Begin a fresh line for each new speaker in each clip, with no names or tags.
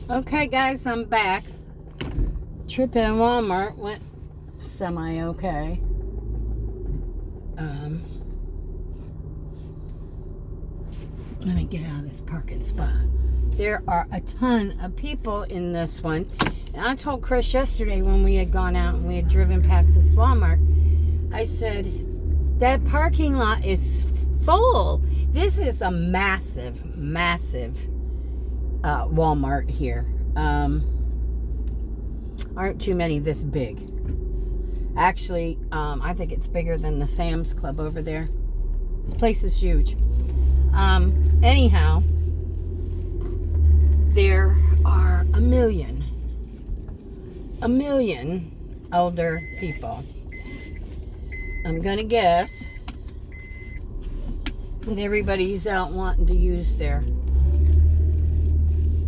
Okay, guys, I'm back. Trip in Walmart went semi-okay. Let me get out of this parking spot. There are a ton of people in this one. And I told Chris yesterday when we had gone out and we had driven past this Walmart, I said, that parking lot is full. This is a massive Walmart here. Aren't too many this big. Actually, I think it's bigger than the Sam's Club over there. This place is huge. Anyhow, there are a million older people. I'm gonna guess that everybody's out wanting to use their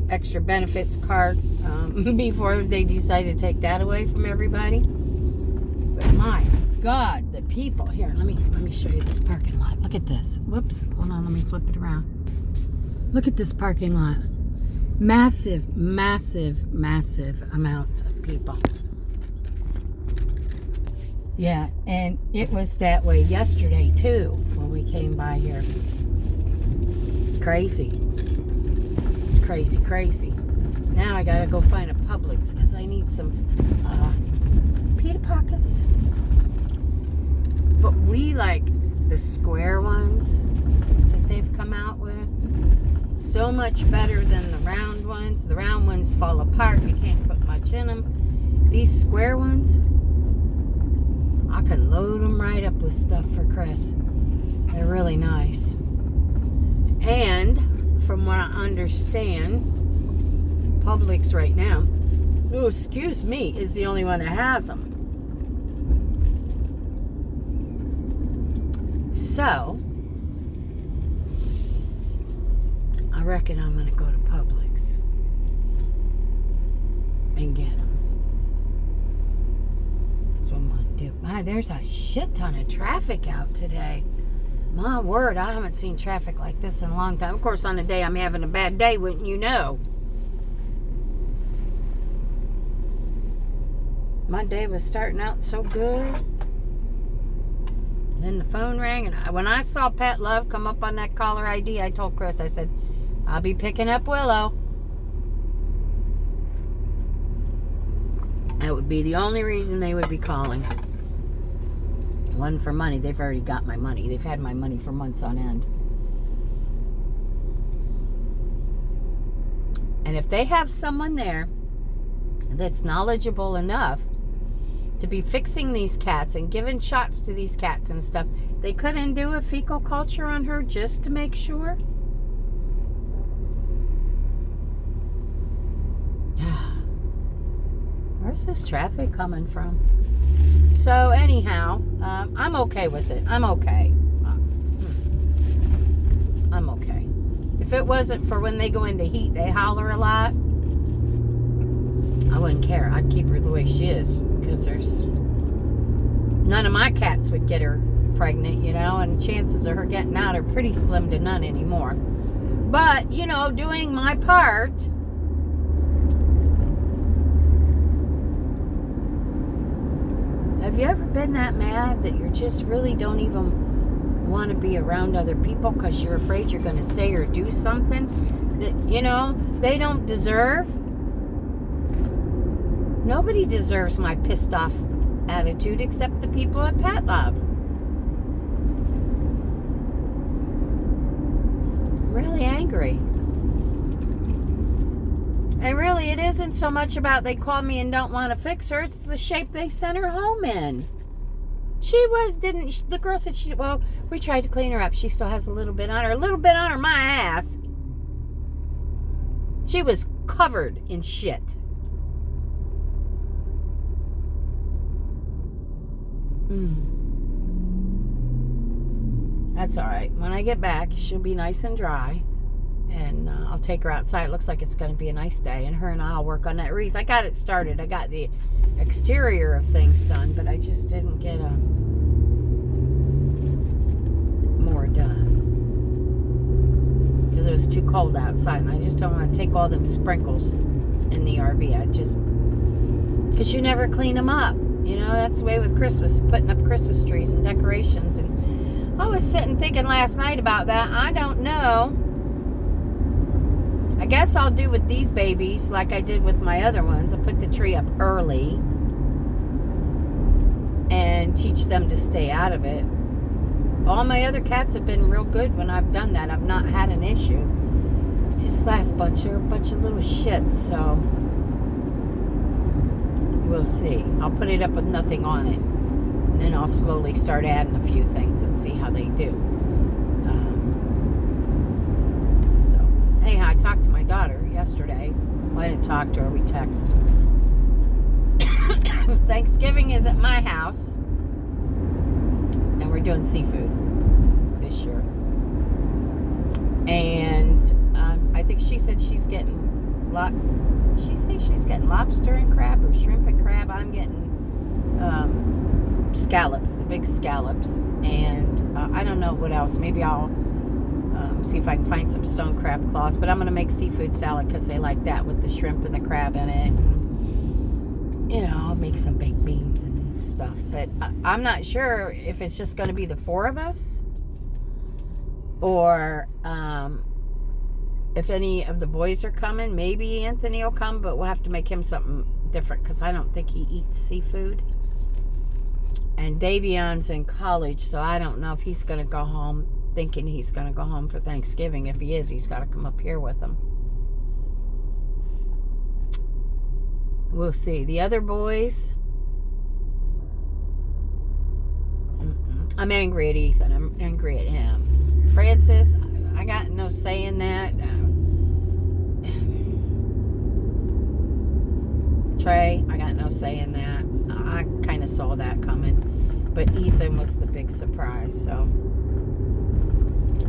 extra benefits card before they decide to take that away from everybody. But my God, the people here. Let me show you this parking lot. Look at this. Whoops. Hold on. Let me flip it around. Look at this parking lot. Massive amounts of people. Yeah, and it was that way yesterday too when we came by here. It's crazy. It's crazy. Now I gotta go find a Publix because I need some pita pockets. But we like the square ones that they've come out with. So much better than the round ones. The round ones fall apart. You can't put much in them. These square ones, I can load them right up with stuff for Chris. They're really nice. And from what I understand, Publix right now, oh, excuse me, is the only one that has them. So, I reckon I'm going to go to Publix and get them. That's what I'm going to do. My, there's a shit ton of traffic out today. My word, I haven't seen traffic like this in a long time. Of course, on a day I'm having a bad day, wouldn't you know? My day was starting out so good. Then the phone rang, and when I saw Pat Love come up on that caller ID, I told Chris, I said, I'll be picking up Willow. That would be the only reason they would be calling. One for money. They've already got my money. They've had my money for months on end. And if they have someone there that's knowledgeable enough to be fixing these cats and giving shots to these cats and stuff, they couldn't do a fecal culture on her just to make sure? Where's this traffic coming from? So anyhow, I'm okay with it. I'm okay. I'm okay. If it wasn't for when they go into heat, they holler a lot, I wouldn't care. I'd keep her the way she is, because there's none of my cats would get her pregnant, you know, and chances of her getting out are pretty slim to none anymore. But, you know, doing my part. Have you ever been that mad that you just really don't even want to be around other people because you're afraid you're going to say or do something that, you know, they don't deserve? Nobody deserves my pissed off attitude except the people at Pat Love. I'm really angry. And really, it isn't so much about they call me and don't want to fix her. It's the shape they sent her home in. The girl said well, we tried to clean her up. She still has a little bit on her. A little bit on her, my ass. She was covered in shit. That's all right. When I get back, she'll be nice and dry. And I'll take her outside. It looks like it's going to be a nice day. And her and I'll work on that wreath. I got it started. I got the exterior of things done. But I just didn't get more done. Because it was too cold outside, and I just don't want to take all them sprinkles in the RV. Because you never clean them up. You know, that's the way with Christmas, putting up Christmas trees and decorations. And I was sitting thinking last night about that. I don't know. I guess I'll do with these babies like I did with my other ones. I'll put the tree up early and teach them to stay out of it. All my other cats have been real good when I've done that. I've not had an issue. This last bunch are a bunch of little shits, so we'll see. I'll put it up with nothing on it, and then I'll slowly start adding a few things and see how they do. So, anyhow, I talked to my daughter yesterday. Well, I didn't talk to her, we texted. Thanksgiving is at my house, and we're doing seafood this year. And I think she said she's getting she's getting lobster and crab, or shrimp and crab. I'm getting scallops, the big scallops, and I don't know what else. Maybe I'll see if I can find some stone crab claws, but I'm going to make seafood salad because they like that with the shrimp and the crab in it. And, you know, I'll make some baked beans and stuff, but I'm not sure if it's just going to be the four of us, or if any of the boys are coming. Maybe Anthony will come, but we'll have to make him something different because I don't think he eats seafood. And Davion's in college, so I don't know if he's going to go home, thinking he's going to go home for Thanksgiving. If he is, he's got to come up here with him. We'll see. The other boys, I'm angry at Ethan. I'm angry at him. Francis, I got no say in that. Trey, I got no say in that. I kind of saw that coming. But Ethan was the big surprise, so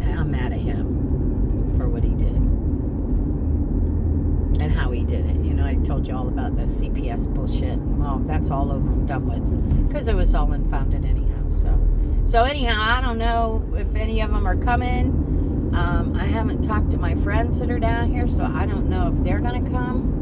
I'm mad at him for what he did. And how he did it. You know, I told you all about the CPS bullshit. Well, that's all over and done with. Because it was all unfounded anyhow. So anyhow, I don't know if any of them are coming. I haven't talked to my friends that are down here, so I don't know if they're going to come.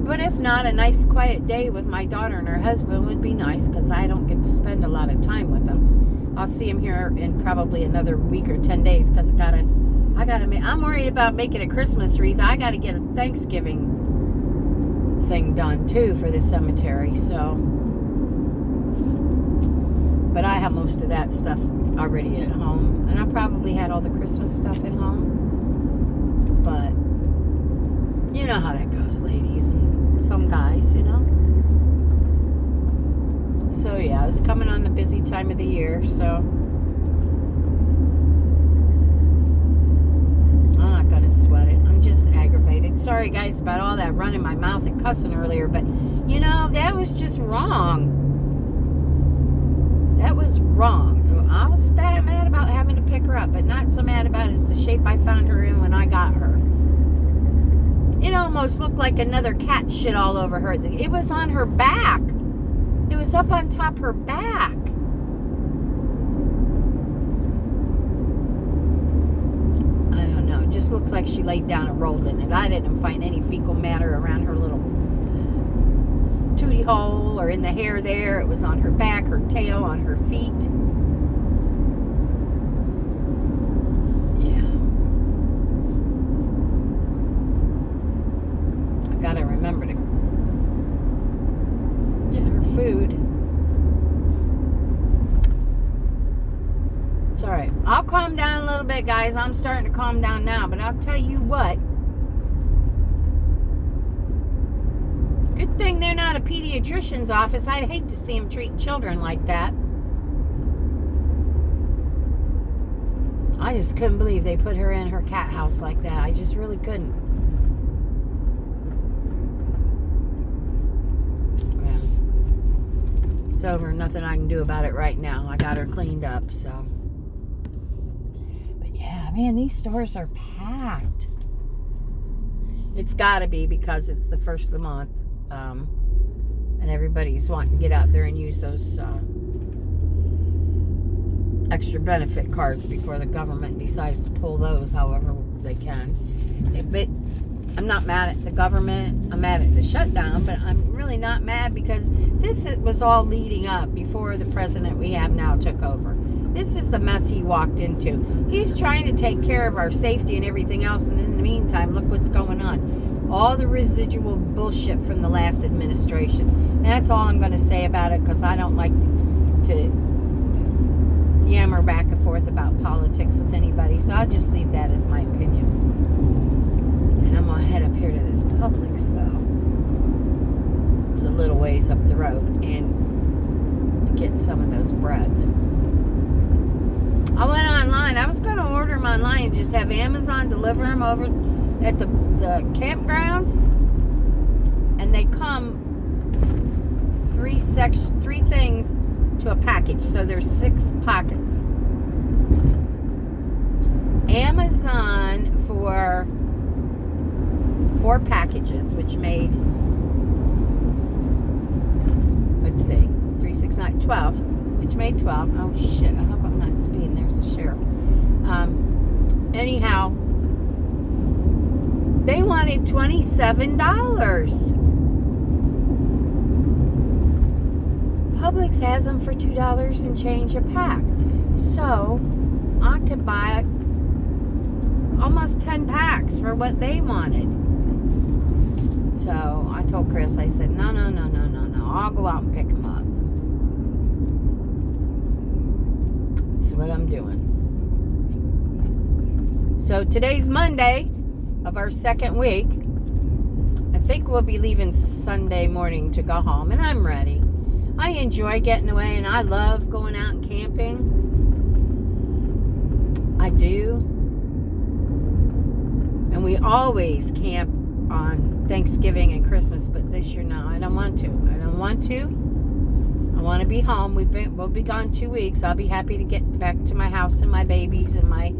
But if not, a nice quiet day with my daughter and her husband would be nice, because I don't get to spend a lot of time with them. I'll see him here in probably another week or 10 days, because I'm worried about making a Christmas wreath. I got to get a Thanksgiving thing done too for the cemetery, so. But I have most of that stuff already at home, and I probably had all the Christmas stuff at home. But you know how that goes, ladies, and some guys, you know. So yeah, it's coming on the busy time of the year, so I'm not gonna sweat it. I'm just aggravated. Sorry guys about all that running my mouth and cussing earlier, but you know, that was just wrong. That was wrong. I was mad about having to pick her up, but not so mad about it as the shape I found her in when I got her. It almost looked like another cat shit all over her. It was on her back. It was up on top her back. I don't know. It just looks like she laid down and rolled in it. I didn't find any fecal matter around her little tootie hole or in the hair there. It was on her back, her tail, on her feet. Gotta remember to get her food. It's alright. I'll calm down a little bit, guys. I'm starting to calm down now, but I'll tell you what. Good thing they're not a pediatrician's office. I'd hate to see them treating children like that. I just couldn't believe they put her in her cat house like that. I just really couldn't. Over, nothing I can do about it right now. I got her cleaned up, so. But yeah, man, these stores are packed. It's gotta be because it's the first of the month, and everybody's wanting to get out there and use those extra benefit cards before the government decides to pull those however they can. But I'm not mad at the government. I'm mad at the shutdown, but I'm really not mad because this was all leading up before the president we have now took over. This is the mess he walked into. He's trying to take care of our safety and everything else, and in the meantime, look what's going on. All the residual bullshit from the last administration. And that's all I'm going to say about it, because I don't like to yammer back and forth about politics with anybody, so I'll just leave that as my opinion. And I'm going to head up here to this Publix, though. It's a little ways up the road, and get some of those breads. I went online. I was going to order them online and just have Amazon deliver them over at the campgrounds, and they come three things to a package, so there's 6 pockets. Amazon for 4 packages, which made, let's see, 3, 6, 9, 12, which made 12. Oh shit, I hope I'm not speeding. There's a sheriff. Anyhow, they wanted $27. Publix has them for $2 and change a pack. So I could buy almost 10 packs for what they wanted. So I told Chris, I said, no. I'll go out and pick them up. That's what I'm doing. So today's Monday of our second week. I think we'll be leaving Sunday morning to go home, and I'm ready. I enjoy getting away, and I love going out and camping. I do. And we always camp on Thanksgiving and Christmas, but this year, no, I don't want to. I want to be home. We'll be gone 2 weeks. I'll be happy to get back to my house and my babies and my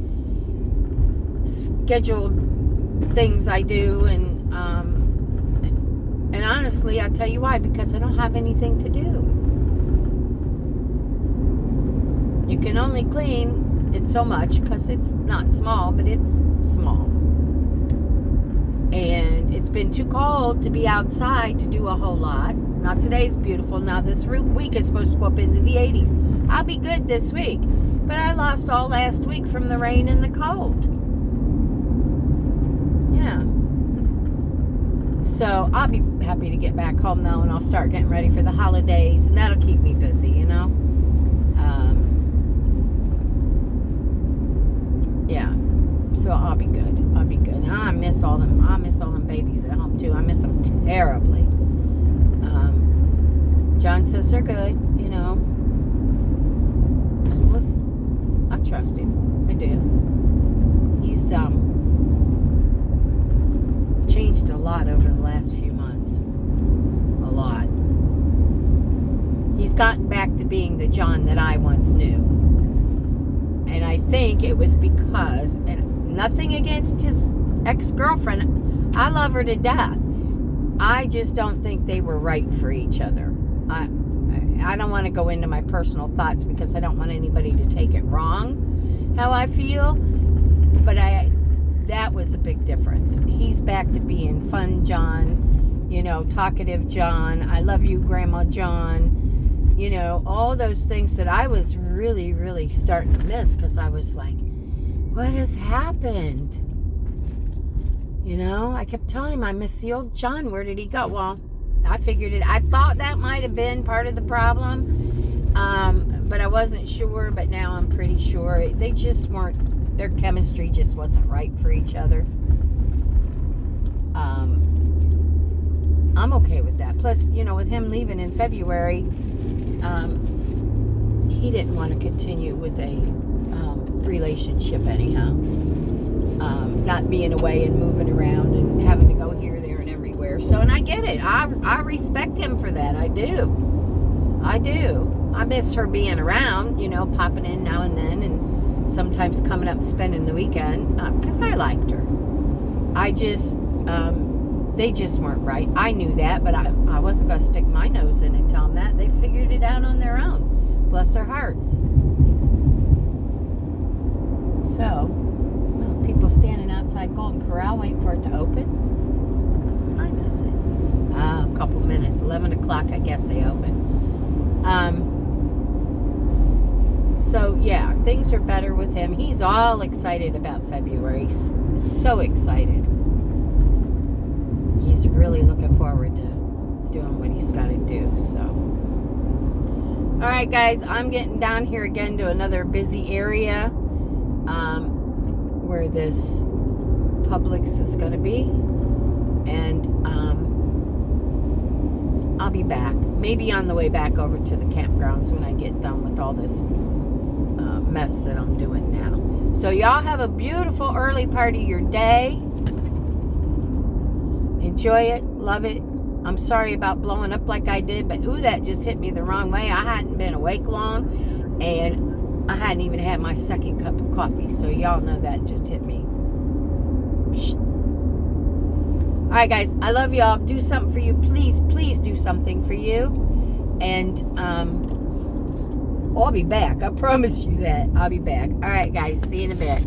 scheduled things I do, and honestly, I'll tell you why, because I don't have anything to do. You can only clean it so much, because it's not small, but it's small. And it's been too cold to be outside to do a whole lot. Now today's beautiful. Now this week is supposed to go up into the 80s. I'll be good this week. But I lost all last week from the rain and the cold. Yeah. So I'll be happy to get back home though, and I'll start getting ready for the holidays, and that'll keep me busy, you know. Yeah. So I'll be good. And I miss all them babies at home too. I miss them terribly. John says they're good, you know. So I trust him. I do. He's changed a lot over the last few months. A lot. He's gotten back to being the John that I once knew. And I think it was because, and nothing against his ex-girlfriend, I love her to death. I just don't think they were right for each other. I don't want to go into my personal thoughts because I don't want anybody to take it wrong, how I feel. But that was a big difference. He's back to being fun John, you know, talkative John, I love you, Grandma John, you know, all those things that I was really, really starting to miss, because I was like, what has happened? You know, I kept telling him I miss the old John. Where did he go? Well, I figured it. I thought that might have been part of the problem, but I wasn't sure. But now I'm pretty sure they just weren't. Their chemistry just wasn't right for each other. I'm okay with that. Plus, you know, with him leaving in February, he didn't want to continue with a relationship anyhow. Not being away and moving around and having to go here, there, and everywhere. So, and I get it. I respect him for that. I do. I miss her being around, you know, popping in now and then, and sometimes coming up and spending the weekend, because I liked her. I just, they just weren't right. I knew that, but I wasn't going to stick my nose in and tell them that. They figured it out on their own. Bless their hearts. So, people standing outside Golden Corral waiting for it to open. I miss it. A couple minutes. 11 o'clock, I guess they open. So, yeah, things are better with him. He's all excited about February. So excited. He's really looking forward to doing what he's got to do. So, all right, guys, I'm getting down here again to another busy area where this Publix is going to be. And I'll be back. Maybe on the way back over to the campgrounds when I get done with all this mess that I'm doing now. So y'all have a beautiful early part of your day. Enjoy it. Love it. I'm sorry about blowing up like I did, but ooh, that just hit me the wrong way. I hadn't been awake long, and I hadn't even had my second cup of coffee. So y'all know that just hit me. All right, guys, I love y'all. Do something for you. Please, please do something for you. And I'll be back. I promise you that. I'll be back. All right, guys. See you in a bit.